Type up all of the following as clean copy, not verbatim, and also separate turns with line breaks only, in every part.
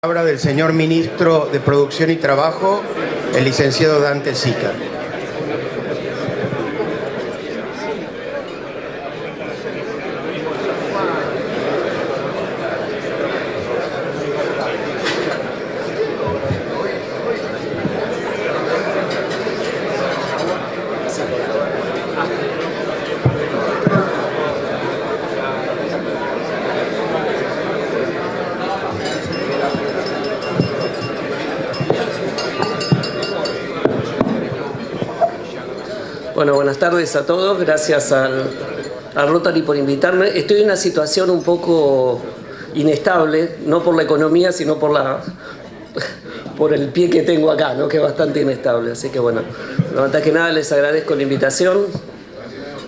Palabra del señor Ministro de Producción y Trabajo, el licenciado Dante Sica.
Bueno, buenas tardes a todos. Gracias al Rotary por invitarme. Estoy en una situación un poco inestable, no por la economía, sino por el pie que tengo acá, ¿no? Que es bastante inestable. Así que bueno, antes que nada les agradezco la invitación.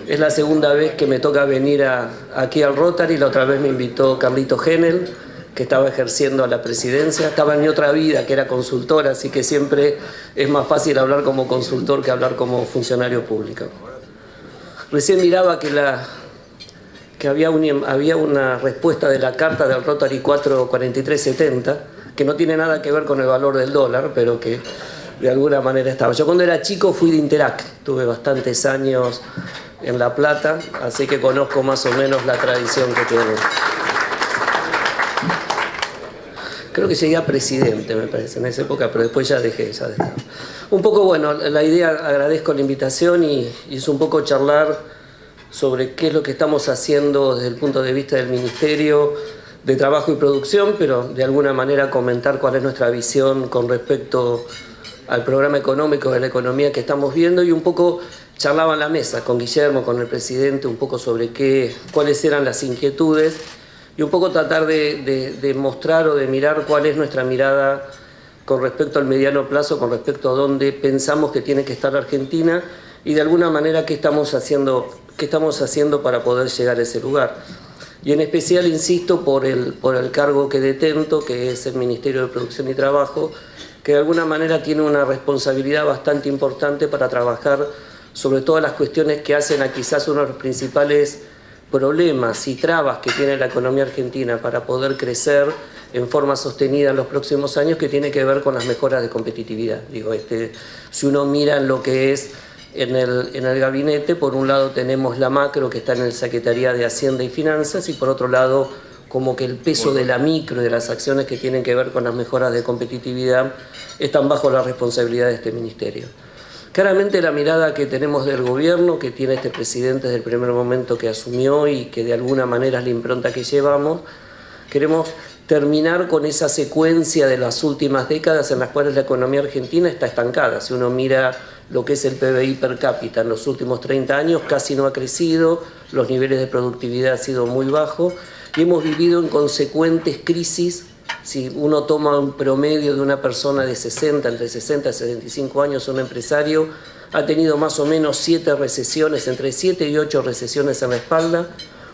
Es la segunda vez que me toca venir aquí al Rotary. La otra vez me invitó Carlito Genel, que estaba ejerciendo a la presidencia. Estaba en mi otra vida, que era consultor, así que siempre es más fácil hablar como consultor que hablar como funcionario público. Recién miraba que había una respuesta de la carta del Rotary 44370, que no tiene nada que ver con el valor del dólar, pero que de alguna manera estaba. Yo cuando era chico fui de Interac, tuve bastantes años en La Plata, así que conozco más o menos la tradición que tiene. Creo que llegué a presidente, me parece, en esa época, pero después ya dejé de estar. Un poco, bueno, la idea, agradezco la invitación y es un poco charlar sobre qué es lo que estamos haciendo desde el punto de vista del Ministerio de Trabajo y Producción, pero de alguna manera comentar cuál es nuestra visión con respecto al programa económico de la economía que estamos viendo y un poco charlaba en la mesa con Guillermo, con el presidente, un poco sobre cuáles eran las inquietudes y un poco tratar de mostrar o de mirar cuál es nuestra mirada con respecto al mediano plazo, con respecto a dónde pensamos que tiene que estar Argentina y de alguna manera qué estamos haciendo para poder llegar a ese lugar. Y en especial, insisto, por el cargo que detento, que es el Ministerio de Producción y Trabajo, que de alguna manera tiene una responsabilidad bastante importante para trabajar sobre todas las cuestiones que hacen a quizás uno de los principales problemas y trabas que tiene la economía argentina para poder crecer en forma sostenida en los próximos años, que tiene que ver con las mejoras de competitividad. Si uno mira en lo que es en el gabinete, por un lado tenemos la macro que está en la Secretaría de Hacienda y Finanzas y por otro lado como que el peso de la micro y de las acciones que tienen que ver con las mejoras de competitividad están bajo la responsabilidad de este ministerio. Claramente la mirada que tenemos del gobierno, que tiene este presidente desde el primer momento que asumió y que de alguna manera es la impronta que llevamos, queremos terminar con esa secuencia de las últimas décadas en las cuales la economía argentina está estancada. Si uno mira lo que es el PBI per cápita en los últimos 30 años, casi no ha crecido, los niveles de productividad han sido muy bajos y hemos vivido en consecuentes crisis. Si uno toma un promedio de una persona de entre 60 y 65 años, un empresario, ha tenido más o menos 7 recesiones, entre 7 y 8 recesiones en la espalda,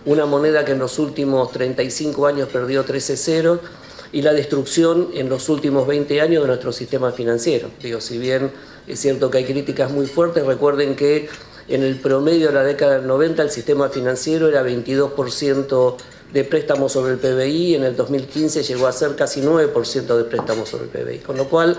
una moneda que en los últimos 35 años perdió 13 ceros y la destrucción en los últimos 20 años de nuestro sistema financiero. Si bien es cierto que hay críticas muy fuertes, recuerden que en el promedio de la década del 90 el sistema financiero era 22% de préstamos sobre el PBI, en el 2015 llegó a ser casi 9% de préstamos sobre el PBI. Con lo cual,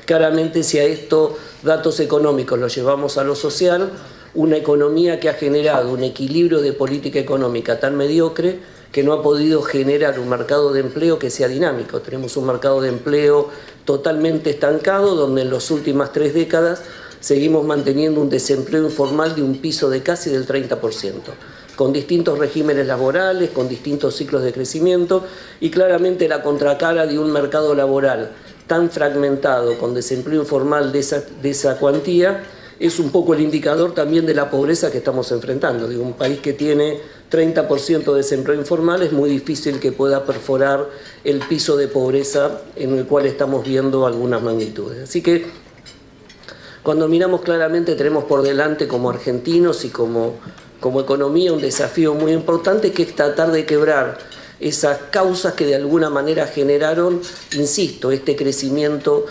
claramente si a estos datos económicos los llevamos a lo social, una economía que ha generado un equilibrio de política económica tan mediocre que no ha podido generar un mercado de empleo que sea dinámico. Tenemos un mercado de empleo totalmente estancado, donde en las últimas 3 décadas seguimos manteniendo un desempleo informal de un piso de casi del 30%. Con distintos regímenes laborales, con distintos ciclos de crecimiento y claramente la contracara de un mercado laboral tan fragmentado, con desempleo informal de esa cuantía, es un poco el indicador también de la pobreza que estamos enfrentando. Un país que tiene 30% de desempleo informal es muy difícil que pueda perforar el piso de pobreza en el cual estamos viendo algunas magnitudes. Así que cuando miramos claramente tenemos por delante como argentinos y como economía un desafío muy importante que es tratar de quebrar esas causas que de alguna manera generaron, insisto, este crecimiento.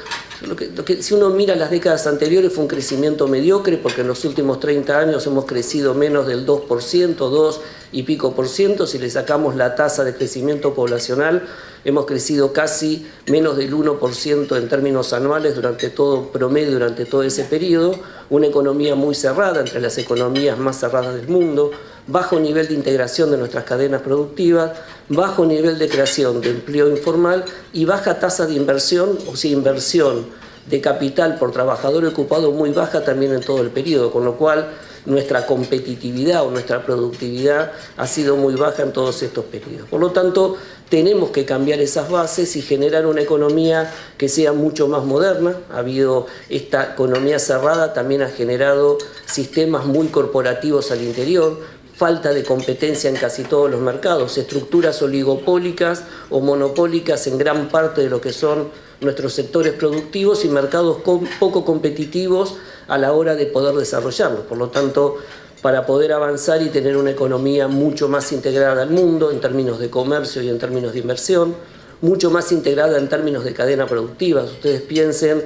Si uno mira las décadas anteriores fue un crecimiento mediocre, porque en los últimos 30 años hemos crecido menos del 2%, 2 y pico por ciento. Si le sacamos la tasa de crecimiento poblacional, hemos crecido casi menos del 1% en términos anuales durante todo ese periodo. Una economía muy cerrada, entre las economías más cerradas del mundo, bajo nivel de integración de nuestras cadenas productivas, bajo nivel de creación de empleo informal y baja tasa de inversión, o sea, inversión de capital por trabajador ocupado muy baja también en todo el periodo, con lo cual nuestra competitividad o nuestra productividad ha sido muy baja en todos estos periodos. Por lo tanto, tenemos que cambiar esas bases y generar una economía que sea mucho más moderna. Esta economía cerrada también ha generado sistemas muy corporativos al interior, falta de competencia en casi todos los mercados, estructuras oligopólicas o monopólicas en gran parte de lo que son nuestros sectores productivos y mercados poco competitivos a la hora de poder desarrollarlos. Por lo tanto, para poder avanzar y tener una economía mucho más integrada al mundo en términos de comercio y en términos de inversión, mucho más integrada en términos de cadena productiva. Ustedes piensen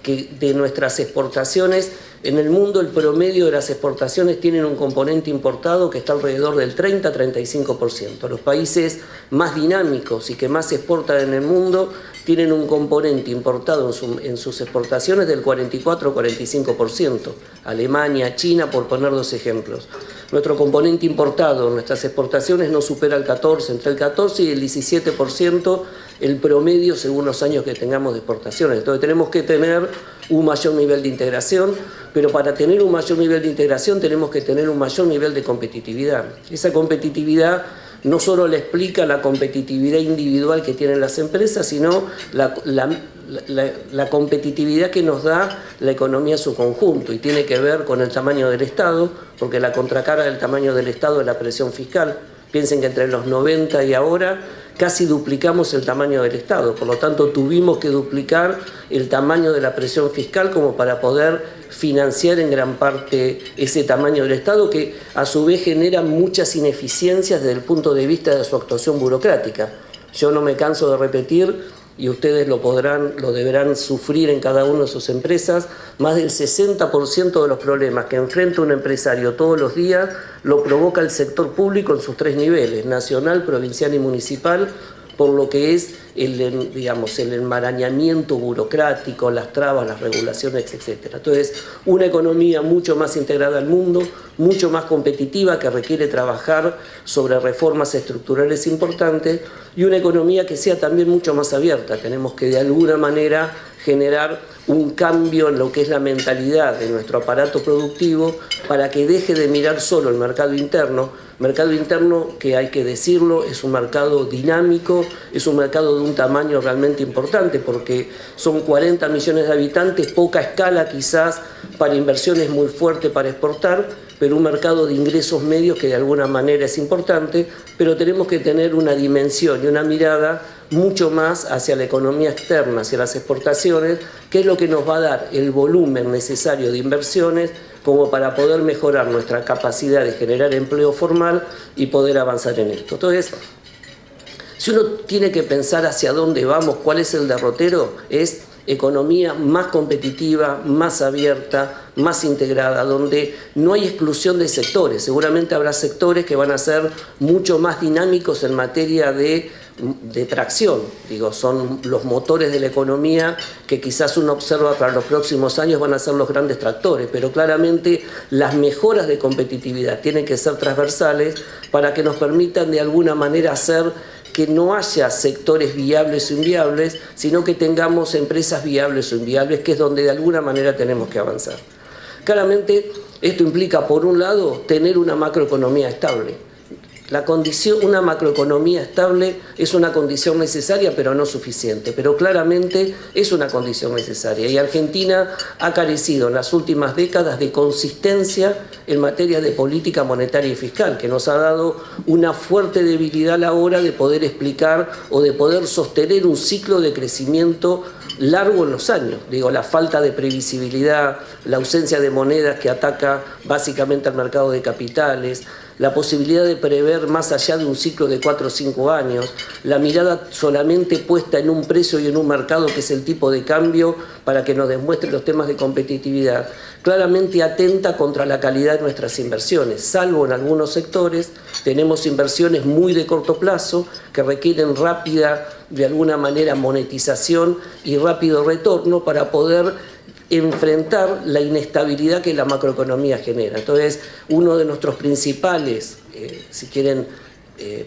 que de nuestras exportaciones, en el mundo el promedio de las exportaciones tienen un componente importado que está alrededor del 30-35%. Los países más dinámicos y que más exportan en el mundo tienen un componente importado en sus exportaciones del 44-45%. Alemania, China, por poner dos ejemplos. Nuestro componente importado en nuestras exportaciones no supera el 14%, entre el 14% y el 17% el promedio según los años que tengamos de exportaciones. Entonces tenemos que tener un mayor nivel de integración, pero para tener un mayor nivel de integración tenemos que tener un mayor nivel de competitividad. Esa competitividad no solo le explica la competitividad individual que tienen las empresas, sino la competitividad que nos da la economía en su conjunto, y tiene que ver con el tamaño del Estado, porque la contracara del tamaño del Estado es la presión fiscal. Piensen que entre los 90 y ahora casi duplicamos el tamaño del Estado, por lo tanto tuvimos que duplicar el tamaño de la presión fiscal como para poder financiar en gran parte ese tamaño del Estado, que a su vez genera muchas ineficiencias desde el punto de vista de su actuación burocrática. Yo no me canso de repetir, y ustedes lo deberán sufrir en cada una de sus empresas, más del 60% de los problemas que enfrenta un empresario todos los días lo provoca el sector público en sus tres niveles, nacional, provincial y municipal, por lo que es el enmarañamiento burocrático, las trabas, las regulaciones, etc. Entonces, una economía mucho más integrada al mundo, mucho más competitiva, que requiere trabajar sobre reformas estructurales importantes, y una economía que sea también mucho más abierta. Tenemos que de alguna manera generar un cambio en lo que es la mentalidad de nuestro aparato productivo para que deje de mirar solo el mercado interno que, hay que decirlo, es un mercado dinámico, es un mercado de un tamaño realmente importante, porque son 40 millones de habitantes, poca escala quizás para inversiones muy fuertes para exportar, pero un mercado de ingresos medios que de alguna manera es importante, pero tenemos que tener una dimensión y una mirada mucho más hacia la economía externa, hacia las exportaciones, que es lo que nos va a dar el volumen necesario de inversiones como para poder mejorar nuestra capacidad de generar empleo formal y poder avanzar en esto. Entonces, si uno tiene que pensar hacia dónde vamos, cuál es el derrotero, es economía más competitiva, más abierta, más integrada, donde no hay exclusión de sectores. Seguramente habrá sectores que van a ser mucho más dinámicos en materia de tracción, son los motores de la economía que quizás uno observa para los próximos años van a ser los grandes tractores, pero claramente las mejoras de competitividad tienen que ser transversales para que nos permitan de alguna manera hacer que no haya sectores viables o inviables, sino que tengamos empresas viables o inviables, que es donde de alguna manera tenemos que avanzar. Claramente esto implica, por un lado, tener una macroeconomía estable. Una macroeconomía estable es una condición necesaria, pero no suficiente, pero claramente es una condición necesaria. Y Argentina ha carecido en las últimas décadas de consistencia en materia de política monetaria y fiscal, que nos ha dado una fuerte debilidad a la hora de poder explicar o de poder sostener un ciclo de crecimiento largo en los años. La falta de previsibilidad, la ausencia de monedas que ataca básicamente al mercado de capitales, la posibilidad de prever más allá de un ciclo de 4 o 5 años, la mirada solamente puesta en un precio y en un mercado que es el tipo de cambio para que nos demuestre los temas de competitividad, claramente atenta contra la calidad de nuestras inversiones, salvo en algunos sectores. Tenemos inversiones muy de corto plazo que requieren rápida, de alguna manera, monetización y rápido retorno para poder enfrentar la inestabilidad que la macroeconomía genera. Entonces, uno de nuestros principales, si quieren,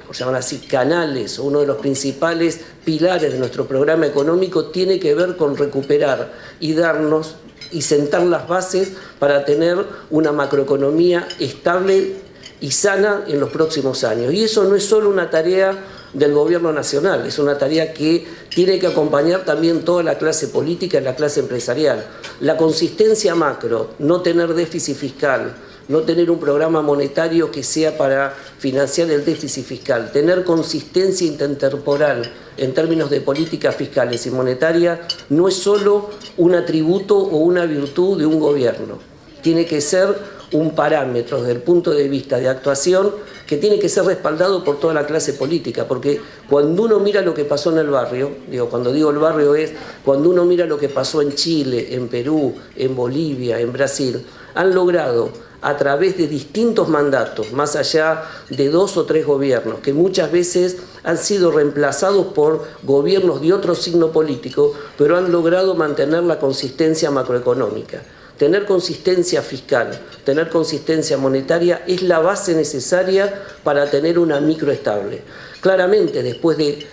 por llamar así, canales, o uno de los principales pilares de nuestro programa económico tiene que ver con recuperar y darnos y sentar las bases para tener una macroeconomía estable y sana en los próximos años. Y eso no es solo una tarea del gobierno nacional, es una tarea que tiene que acompañar también toda la clase política y la clase empresarial. La consistencia macro, no tener déficit fiscal, no tener un programa monetario que sea para financiar el déficit fiscal, tener consistencia intertemporal en términos de políticas fiscales y monetarias, no es solo un atributo o una virtud de un gobierno, tiene que ser un parámetro desde el punto de vista de actuación que tiene que ser respaldado por toda la clase política, porque cuando uno mira lo que pasó en el barrio, cuando digo el barrio es cuando uno mira lo que pasó en Chile, en Perú, en Bolivia, en Brasil, han logrado a través de distintos mandatos, más allá de 2 o 3 gobiernos, que muchas veces han sido reemplazados por gobiernos de otro signo político, pero han logrado mantener la consistencia macroeconómica. Tener consistencia fiscal, tener consistencia monetaria es la base necesaria para tener una micro estable. Claramente, después de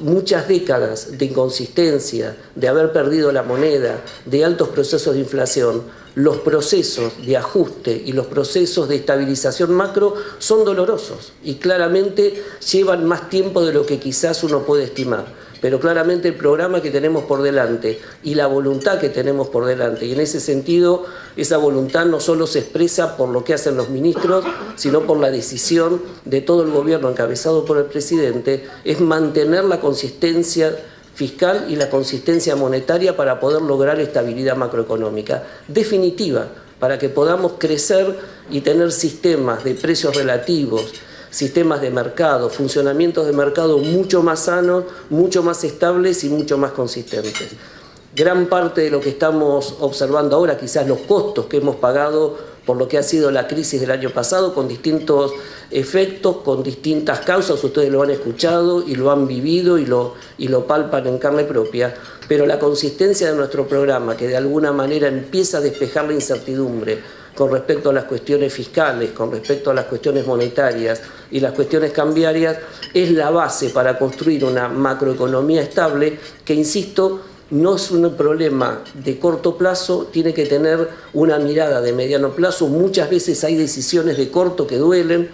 muchas décadas de inconsistencia, de haber perdido la moneda, de altos procesos de inflación, los procesos de ajuste y los procesos de estabilización macro son dolorosos y claramente llevan más tiempo de lo que quizás uno puede estimar. Pero claramente el programa que tenemos por delante y la voluntad que tenemos por delante, y en ese sentido esa voluntad no solo se expresa por lo que hacen los ministros, sino por la decisión de todo el gobierno encabezado por el presidente, es mantener la consistencia fiscal y la consistencia monetaria para poder lograr estabilidad macroeconómica definitiva, para que podamos crecer y tener sistemas de precios relativos, sistemas de mercado, funcionamientos de mercado mucho más sanos, mucho más estables y mucho más consistentes. Gran parte de lo que estamos observando ahora, quizás los costos que hemos pagado por lo que ha sido la crisis del año pasado, con distintos efectos, con distintas causas, ustedes lo han escuchado y lo han vivido y lo palpan en carne propia, pero la consistencia de nuestro programa, que de alguna manera empieza a despejar la incertidumbre con respecto a las cuestiones fiscales, con respecto a las cuestiones monetarias y las cuestiones cambiarias, es la base para construir una macroeconomía estable que, insisto, no es un problema de corto plazo, tiene que tener una mirada de mediano plazo. Muchas veces hay decisiones de corto que duelen,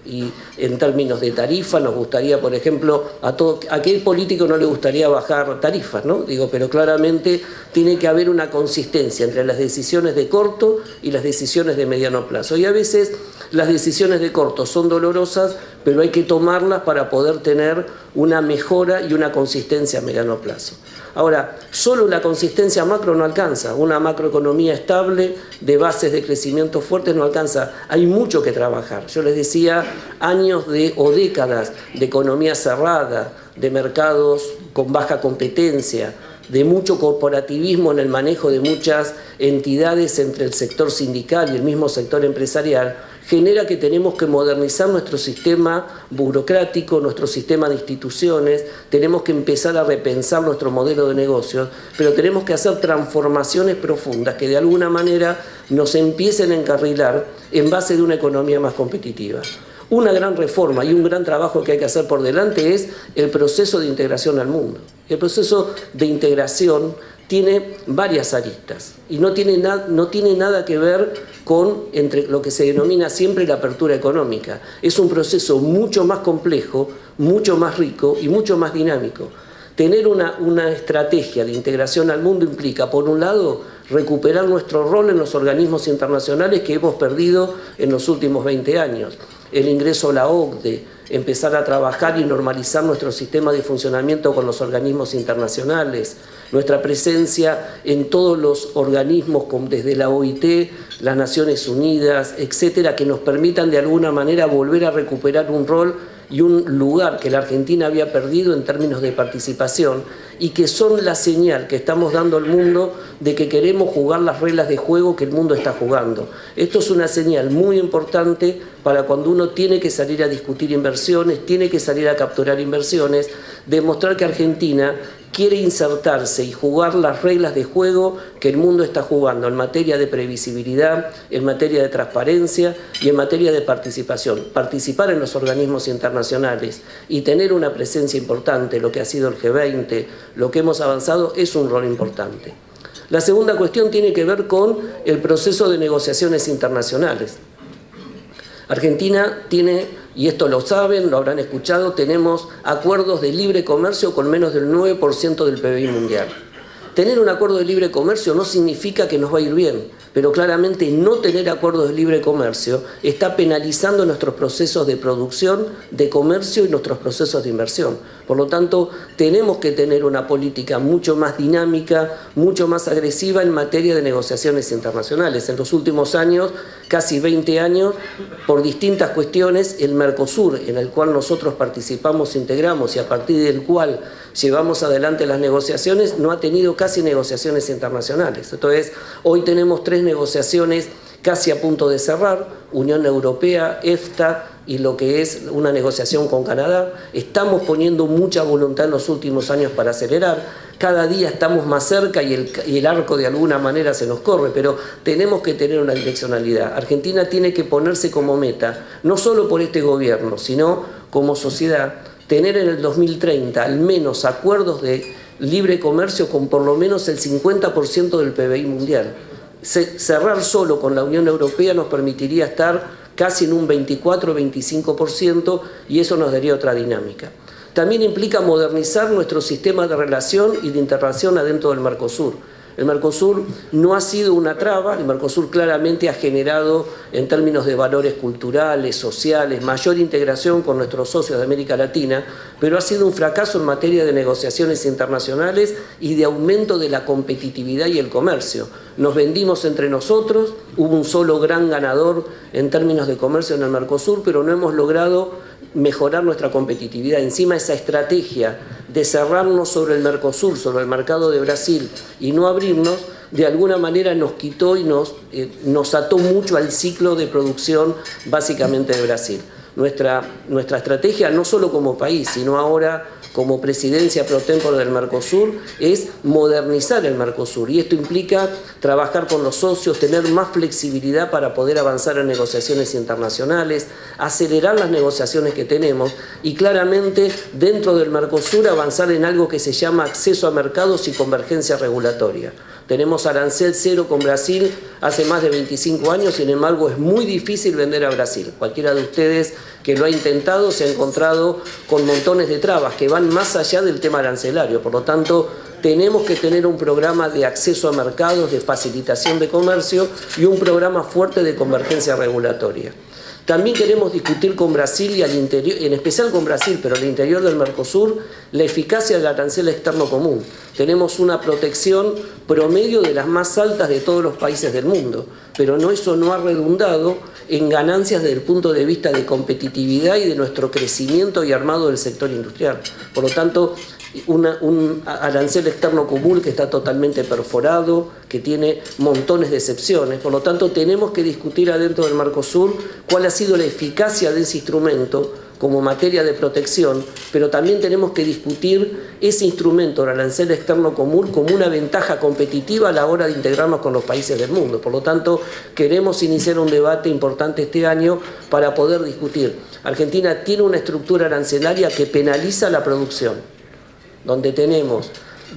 y en términos de tarifa nos gustaría, por ejemplo, a qué político no le gustaría bajar tarifas, ¿no? Pero claramente tiene que haber una consistencia entre las decisiones de corto y las decisiones de mediano plazo. Y a veces las decisiones de corto son dolorosas, pero hay que tomarlas para poder tener una mejora y una consistencia a mediano plazo. Ahora, solo la consistencia macro no alcanza, una macroeconomía estable, de bases de crecimiento fuertes no alcanza, hay mucho que trabajar. Yo les decía, años o décadas de economía cerrada, de mercados con baja competencia, de mucho corporativismo en el manejo de muchas entidades entre el sector sindical y el mismo sector empresarial, genera que tenemos que modernizar nuestro sistema burocrático, nuestro sistema de instituciones, tenemos que empezar a repensar nuestro modelo de negocios, pero tenemos que hacer transformaciones profundas que de alguna manera nos empiecen a encarrilar en base de una economía más competitiva. Una gran reforma y un gran trabajo que hay que hacer por delante es el proceso de integración al mundo. El proceso de integración tiene varias aristas y no tiene nada que ver con entre lo que se denomina siempre la apertura económica. Es un proceso mucho más complejo, mucho más rico y mucho más dinámico. Tener una estrategia de integración al mundo implica, por un lado, recuperar nuestro rol en los organismos internacionales que hemos perdido en los últimos 20 años. el ingreso a la OCDE, empezar a trabajar y normalizar nuestro sistema de funcionamiento con los organismos internacionales, nuestra presencia en todos los organismos desde la OIT, las Naciones Unidas, etcétera, que nos permitan de alguna manera volver a recuperar un rol y un lugar que la Argentina había perdido en términos de participación y que son la señal que estamos dando al mundo de que queremos jugar las reglas de juego que el mundo está jugando. Esto es una señal muy importante para cuando uno tiene que salir a discutir inversiones, tiene que salir a capturar inversiones, demostrar que Argentina quiere insertarse y jugar las reglas de juego que el mundo está jugando en materia de previsibilidad, en materia de transparencia y en materia de participación. Participar en los organismos internacionales y tener una presencia importante, lo que ha sido el G20, lo que hemos avanzado, es un rol importante. La segunda cuestión tiene que ver con el proceso de negociaciones internacionales. Argentina tiene, y esto lo saben, lo habrán escuchado, tenemos acuerdos de libre comercio con menos del 9% del PBI mundial. Tener un acuerdo de libre comercio no significa que nos va a ir bien, pero claramente no tener acuerdos de libre comercio está penalizando nuestros procesos de producción, de comercio y nuestros procesos de inversión. Por lo tanto, tenemos que tener una política mucho más dinámica, mucho más agresiva en materia de negociaciones internacionales. En los últimos años, casi 20 años, por distintas cuestiones, el Mercosur, en el cual nosotros participamos, integramos y a partir del cual llevamos adelante las negociaciones, no ha tenido casi negociaciones internacionales. Entonces, hoy tenemos 3 negociaciones casi a punto de cerrar, Unión Europea, EFTA y lo que es una negociación con Canadá. Estamos poniendo mucha voluntad en los últimos años para acelerar. Cada día estamos más cerca y el arco de alguna manera se nos corre, pero tenemos que tener una direccionalidad. Argentina tiene que ponerse como meta, no solo por este gobierno, sino como sociedad, tener en el 2030 al menos acuerdos de libre comercio con por lo menos el 50% del PBI mundial. Cerrar solo con la Unión Europea nos permitiría estar casi en un 24-25% y eso nos daría otra dinámica. También implica modernizar nuestro sistema de relación y de interrelación adentro del Mercosur. El Mercosur no ha sido una traba, el Mercosur claramente ha generado en términos de valores culturales, sociales, mayor integración con nuestros socios de América Latina, pero ha sido un fracaso en materia de negociaciones internacionales y de aumento de la competitividad y el comercio. Nos vendimos entre nosotros, hubo un solo gran ganador en términos de comercio en el Mercosur, pero no hemos logrado mejorar nuestra competitividad. Encima esa estrategia de cerrarnos sobre el Mercosur, sobre el mercado de Brasil y no abrirnos, de alguna manera nos quitó y nos ató mucho al ciclo de producción básicamente de Brasil. Nuestra estrategia, no solo como país, sino ahora como presidencia pro tempore del Mercosur, es modernizar el Mercosur. Y esto implica trabajar con los socios, tener más flexibilidad para poder avanzar en negociaciones internacionales, acelerar las negociaciones que tenemos y claramente dentro del Mercosur avanzar en algo que se llama acceso a mercados y convergencia regulatoria. Tenemos arancel cero con Brasil hace más de 25 años, sin embargo es muy difícil vender a Brasil. Cualquiera de ustedes que lo ha intentado se ha encontrado con montones de trabas que van más allá del tema arancelario. Por lo tanto, tenemos que tener un programa de acceso a mercados, de facilitación de comercio y un programa fuerte de convergencia regulatoria. También queremos discutir con Brasil y al interior, en especial con Brasil, pero al interior del Mercosur, la eficacia del arancel externo común. Tenemos una protección promedio de las más altas de todos los países del mundo, pero eso no ha redundado en ganancias desde el punto de vista de competitividad y de nuestro crecimiento y armado del sector industrial. Por lo tanto, un arancel externo común que está totalmente perforado, que tiene montones de excepciones. Por lo tanto, tenemos que discutir adentro del Mercosur cuál ha sido la eficacia de ese instrumento como materia de protección, pero también tenemos que discutir ese instrumento, el arancel externo común, como una ventaja competitiva a la hora de integrarnos con los países del mundo. Por lo tanto, queremos iniciar un debate importante este año para poder discutir. Argentina tiene una estructura arancelaria que penaliza la producción, donde tenemos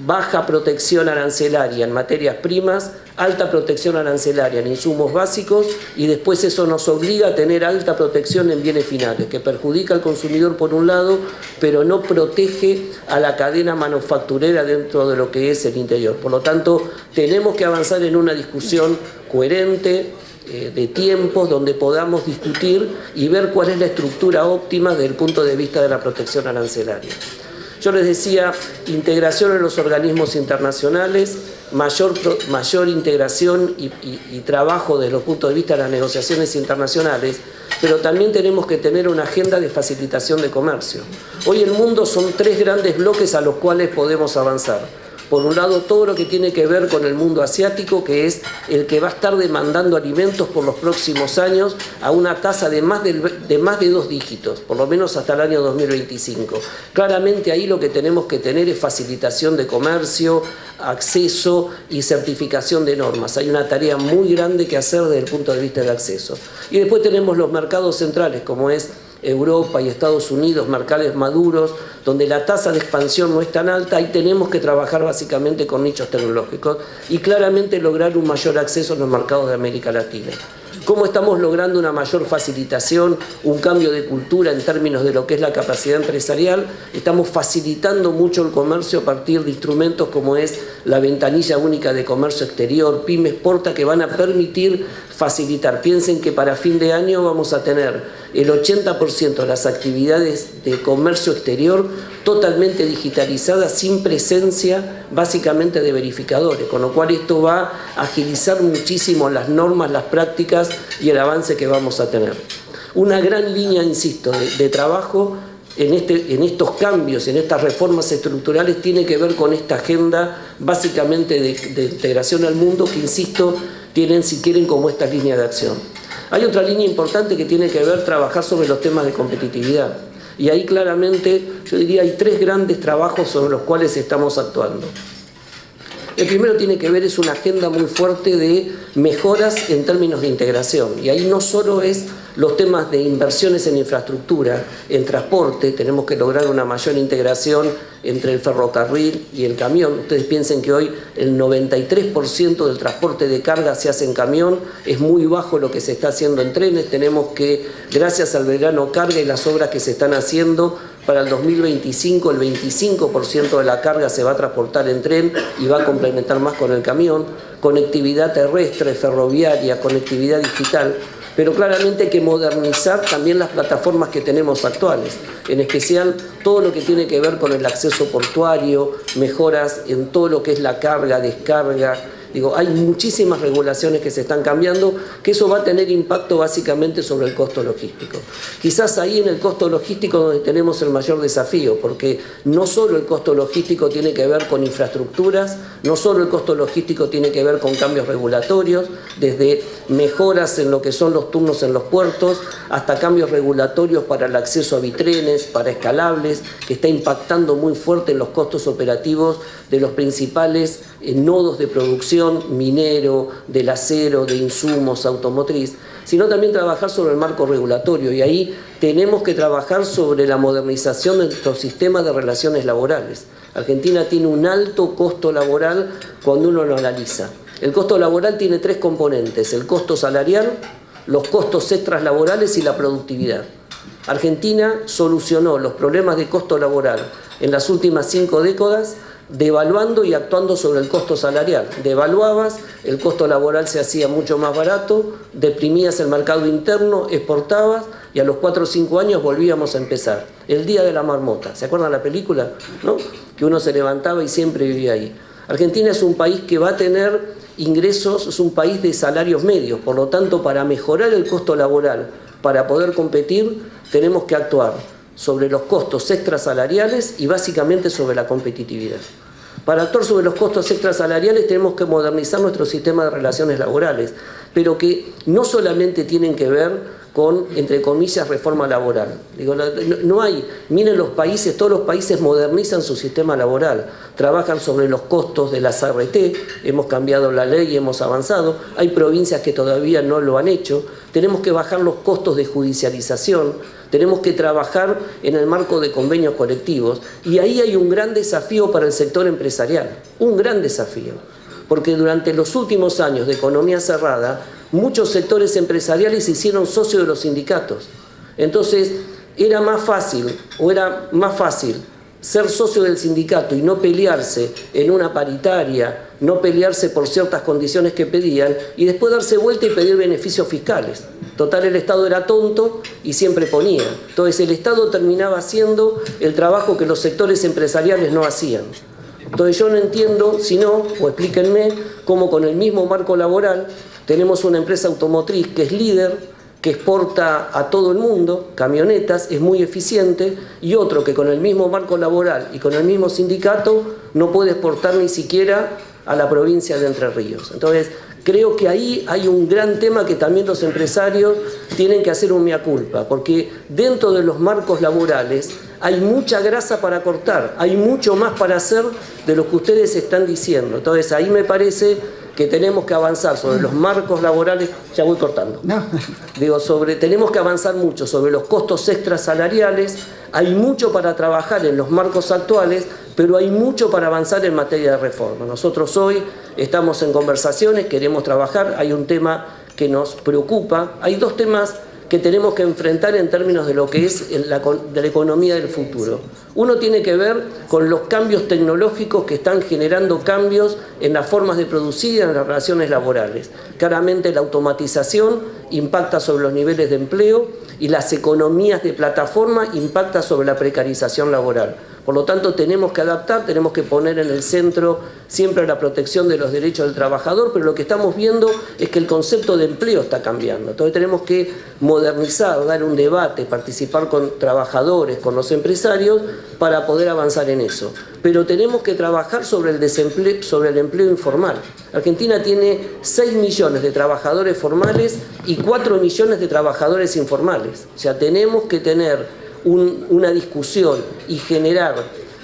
baja protección arancelaria en materias primas, alta protección arancelaria en insumos básicos y después eso nos obliga a tener alta protección en bienes finales, que perjudica al consumidor por un lado, pero no protege a la cadena manufacturera dentro de lo que es el interior. Por lo tanto, tenemos que avanzar en una discusión coherente, de tiempos donde podamos discutir y ver cuál es la estructura óptima desde el punto de vista de la protección arancelaria. Yo les decía, integración en los organismos internacionales, mayor integración y trabajo desde los puntos de vista de las negociaciones internacionales, pero también tenemos que tener una agenda de facilitación de comercio. Hoy el mundo son 3 grandes bloques a los cuales podemos avanzar. Por un lado, todo lo que tiene que ver con el mundo asiático, que es el que va a estar demandando alimentos por los próximos años a una tasa de más de 2 dígitos, por lo menos hasta el año 2025. Claramente ahí lo que tenemos que tener es facilitación de comercio, acceso y certificación de normas. Hay una tarea muy grande que hacer desde el punto de vista del acceso. Y después tenemos los mercados centrales, como es Europa y Estados Unidos, mercados maduros, donde la tasa de expansión no es tan alta, y tenemos que trabajar básicamente con nichos tecnológicos y claramente lograr un mayor acceso a los mercados de América Latina. ¿Cómo estamos logrando una mayor facilitación, un cambio de cultura en términos de lo que es la capacidad empresarial? Estamos facilitando mucho el comercio a partir de instrumentos como es la ventanilla única de comercio exterior, Pymes Porta, que van a permitir facilitar. Piensen que para fin de año vamos a tener el 80% de las actividades de comercio exterior totalmente digitalizadas, sin presencia básicamente de verificadores, con lo cual esto va a agilizar muchísimo las normas, las prácticas y el avance que vamos a tener. Una gran línea, insisto, de trabajo en estos cambios, en estas reformas estructurales, tiene que ver con esta agenda básicamente de integración al mundo que, insisto, tienen, si quieren, como esta línea de acción. Hay otra línea importante que tiene que ver trabajar sobre los temas de competitividad. Y ahí claramente, yo diría, hay 3 grandes trabajos sobre los cuales estamos actuando. El primero tiene que ver, es una agenda muy fuerte de mejoras en términos de integración. Y ahí no solo es los temas de inversiones en infraestructura, en transporte, tenemos que lograr una mayor integración entre el ferrocarril y el camión. Ustedes piensen que hoy el 93% del transporte de carga se hace en camión, es muy bajo lo que se está haciendo en trenes. Tenemos que, gracias al Belgrano Carga y las obras que se están haciendo, para el 2025 el 25% de la carga se va a transportar en tren y va a complementar más con el camión. Conectividad terrestre, ferroviaria, conectividad digital. Pero claramente hay que modernizar también las plataformas que tenemos actuales, en especial todo lo que tiene que ver con el acceso portuario, mejoras en todo lo que es la carga, descarga. Hay muchísimas regulaciones que se están cambiando, que eso va a tener impacto básicamente sobre el costo logístico. Quizás ahí en el costo logístico donde tenemos el mayor desafío, porque no solo el costo logístico tiene que ver con infraestructuras, no solo el costo logístico tiene que ver con cambios regulatorios, desde mejoras en lo que son los turnos en los puertos, hasta cambios regulatorios para el acceso a bitrenes, para escalables, que está impactando muy fuerte en los costos operativos de los principales nodos de producción, minero, del acero, de insumos, automotriz, sino también trabajar sobre el marco regulatorio. Y ahí tenemos que trabajar sobre la modernización de nuestro sistema de relaciones laborales. Argentina tiene un alto costo laboral cuando uno lo analiza. El costo laboral tiene 3 componentes: el costo salarial, los costos extras laborales y la productividad. Argentina solucionó los problemas de costo laboral en las últimas 5 décadas devaluando y actuando sobre el costo salarial. Devaluabas, el costo laboral se hacía mucho más barato, deprimías el mercado interno, exportabas y a los 4 o 5 años volvíamos a empezar. El día de la marmota, ¿se acuerdan la película? ¿No? Que uno se levantaba y siempre vivía ahí. Argentina es un país que va a tener ingresos, es un país de salarios medios, por lo tanto, para mejorar el costo laboral, para poder competir, tenemos que actuar sobre los costos extrasalariales y básicamente sobre la competitividad. Para actuar sobre los costos extrasalariales tenemos que modernizar nuestro sistema de relaciones laborales, pero que no solamente tienen que ver con, entre comillas, reforma laboral. No hay, miren los países, todos los países modernizan su sistema laboral, trabajan sobre los costos de las ART, hemos cambiado la ley y hemos avanzado, hay provincias que todavía no lo han hecho, tenemos que bajar los costos de judicialización, tenemos que trabajar en el marco de convenios colectivos, y ahí hay un gran desafío para el sector empresarial, un gran desafío, porque durante los últimos años de economía cerrada, muchos sectores empresariales se hicieron socios de los sindicatos. Entonces, era más fácil ser socio del sindicato y no pelearse en una paritaria, no pelearse por ciertas condiciones que pedían y después darse vuelta y pedir beneficios fiscales. Total, el Estado era tonto y siempre ponía. Entonces el Estado terminaba haciendo el trabajo que los sectores empresariales no hacían. Entonces yo no entiendo, si no, o explíquenme, cómo con el mismo marco laboral tenemos una empresa automotriz que es líder, que exporta a todo el mundo, camionetas, es muy eficiente, y otro que con el mismo marco laboral y con el mismo sindicato no puede exportar ni siquiera a la provincia de Entre Ríos. Entonces, creo que ahí hay un gran tema que también los empresarios tienen que hacer un mea culpa, porque dentro de los marcos laborales hay mucha grasa para cortar, hay mucho más para hacer de lo que ustedes están diciendo. Entonces, ahí me parece que tenemos que avanzar sobre los marcos laborales, ya voy cortando. No. Tenemos que avanzar mucho sobre los costos extras salariales, hay mucho para trabajar en los marcos actuales, pero hay mucho para avanzar en materia de reforma. Nosotros hoy estamos en conversaciones, queremos trabajar, hay un tema que nos preocupa, hay dos temas que tenemos que enfrentar en términos de lo que es de la economía del futuro. Uno tiene que ver con los cambios tecnológicos que están generando cambios en las formas de producir y en las relaciones laborales. Claramente la automatización impacta sobre los niveles de empleo y las economías de plataforma impactan sobre la precarización laboral. Por lo tanto, tenemos que adaptar, tenemos que poner en el centro siempre la protección de los derechos del trabajador, pero lo que estamos viendo es que el concepto de empleo está cambiando. Entonces tenemos que modernizar, dar un debate, participar con trabajadores, con los empresarios, para poder avanzar en eso. Pero tenemos que trabajar sobre el desempleo, sobre el empleo informal. Argentina tiene 6 millones de trabajadores formales y 4 millones de trabajadores informales. O sea, tenemos que tener una discusión y generar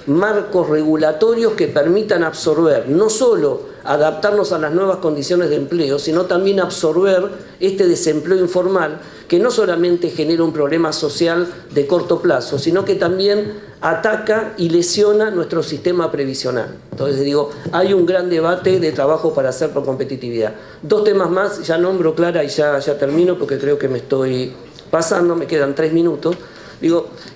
marcos regulatorios que permitan absorber, no solo adaptarnos a las nuevas condiciones de empleo, sino también absorber este desempleo informal que no solamente genera un problema social de corto plazo, sino que también ataca y lesiona nuestro sistema previsional. Entonces hay un gran debate de trabajo para hacer por competitividad. Dos temas más, ya nombro Clara y ya termino porque creo que me estoy pasando, me quedan 3 minutos.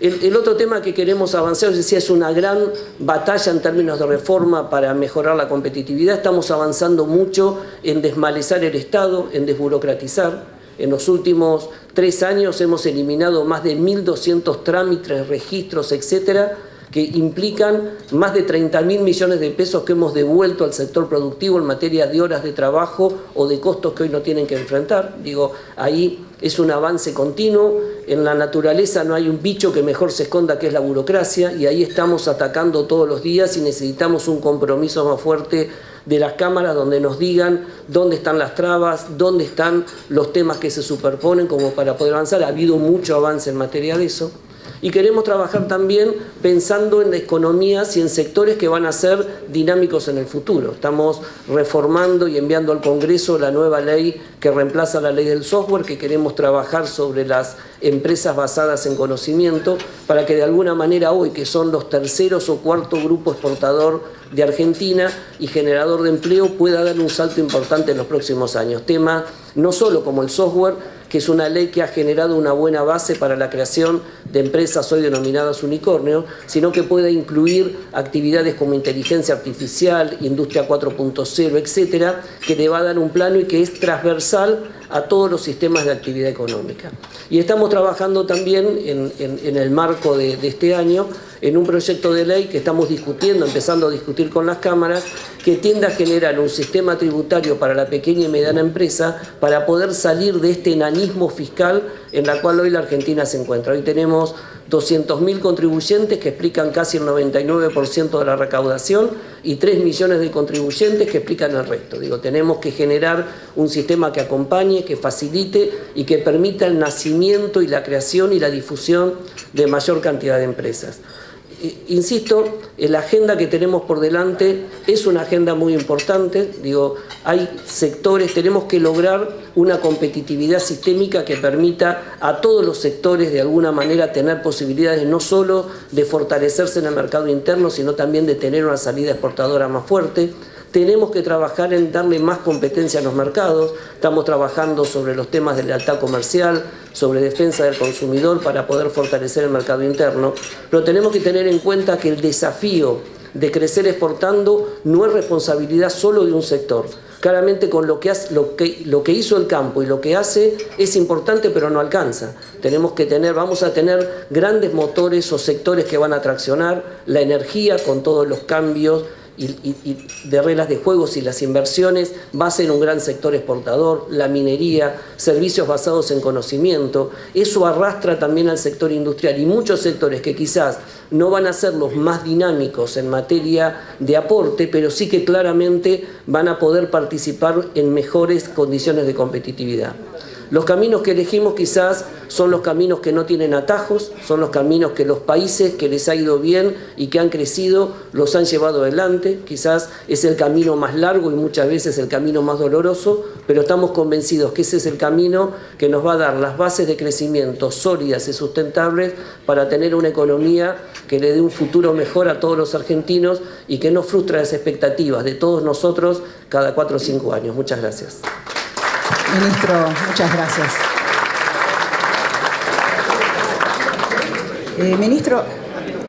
El otro tema que queremos avanzar, es una gran batalla en términos de reforma para mejorar la competitividad. Estamos avanzando mucho en desmalezar el Estado, en desburocratizar. En los últimos 3 años hemos eliminado más de 1.200 trámites, registros, etcétera, que implican más de 30.000 millones de pesos que hemos devuelto al sector productivo en materia de horas de trabajo o de costos que hoy no tienen que enfrentar. Ahí es un avance continuo. En la naturaleza no hay un bicho que mejor se esconda que es la burocracia, y ahí estamos atacando todos los días y necesitamos un compromiso más fuerte de las cámaras donde nos digan dónde están las trabas, dónde están los temas que se superponen como para poder avanzar. Ha habido mucho avance en materia de eso. Y queremos trabajar también pensando en economías y en sectores que van a ser dinámicos en el futuro. Estamos reformando y enviando al Congreso la nueva ley que reemplaza la ley del software, que queremos trabajar sobre las empresas basadas en conocimiento, para que de alguna manera hoy, que son los terceros o cuarto grupo exportador de Argentina y generador de empleo, pueda dar un salto importante en los próximos años. Temas no solo como el software, que es una ley que ha generado una buena base para la creación de empresas hoy denominadas unicornios, sino que puede incluir actividades como inteligencia artificial, industria 4.0, etcétera, que le va a dar un plano y que es transversal a todos los sistemas de actividad económica. Y estamos trabajando también en el marco de este año en un proyecto de ley que estamos discutiendo, empezando a discutir con las cámaras, que tiende a generar un sistema tributario para la pequeña y mediana empresa para poder salir de este enanismo fiscal en la cual hoy la Argentina se encuentra. Hoy tenemos 200.000 contribuyentes que explican casi el 99% de la recaudación y 3 millones de contribuyentes que explican el resto. Tenemos que generar un sistema que acompañe, que facilite y que permita el nacimiento y la creación y la difusión de mayor cantidad de empresas. Insisto, la agenda que tenemos por delante es una agenda muy importante. Hay sectores, tenemos que lograr una competitividad sistémica que permita a todos los sectores de alguna manera tener posibilidades no solo de fortalecerse en el mercado interno, sino también de tener una salida exportadora más fuerte. tenemos que trabajar en darle más competencia a los mercados. Estamos trabajando sobre los temas de lealtad comercial, sobre defensa del consumidor para poder fortalecer el mercado interno, pero tenemos que tener en cuenta que el desafío de crecer exportando no es responsabilidad solo de un sector. Claramente con lo que hizo el campo y lo que hace es importante, pero no alcanza. Vamos a tener grandes motores o sectores que van a traccionar la energía con todos los cambios y de reglas de juegos y las inversiones, va a ser un gran sector exportador, la minería, servicios basados en conocimiento. Eso arrastra también al sector industrial y muchos sectores que quizás no van a ser los más dinámicos en materia de aporte, pero sí que claramente van a poder participar en mejores condiciones de competitividad. Los caminos que elegimos quizás son los caminos que no tienen atajos, son los caminos que los países que les ha ido bien y que han crecido los han llevado adelante. Quizás es el camino más largo y muchas veces el camino más doloroso, pero estamos convencidos que ese es el camino que nos va a dar las bases de crecimiento sólidas y sustentables para tener una economía que le dé un futuro mejor a todos los argentinos y que no frustre las expectativas de todos nosotros cada 4 o 5 años. Muchas gracias.
Ministro, muchas gracias. Ministro,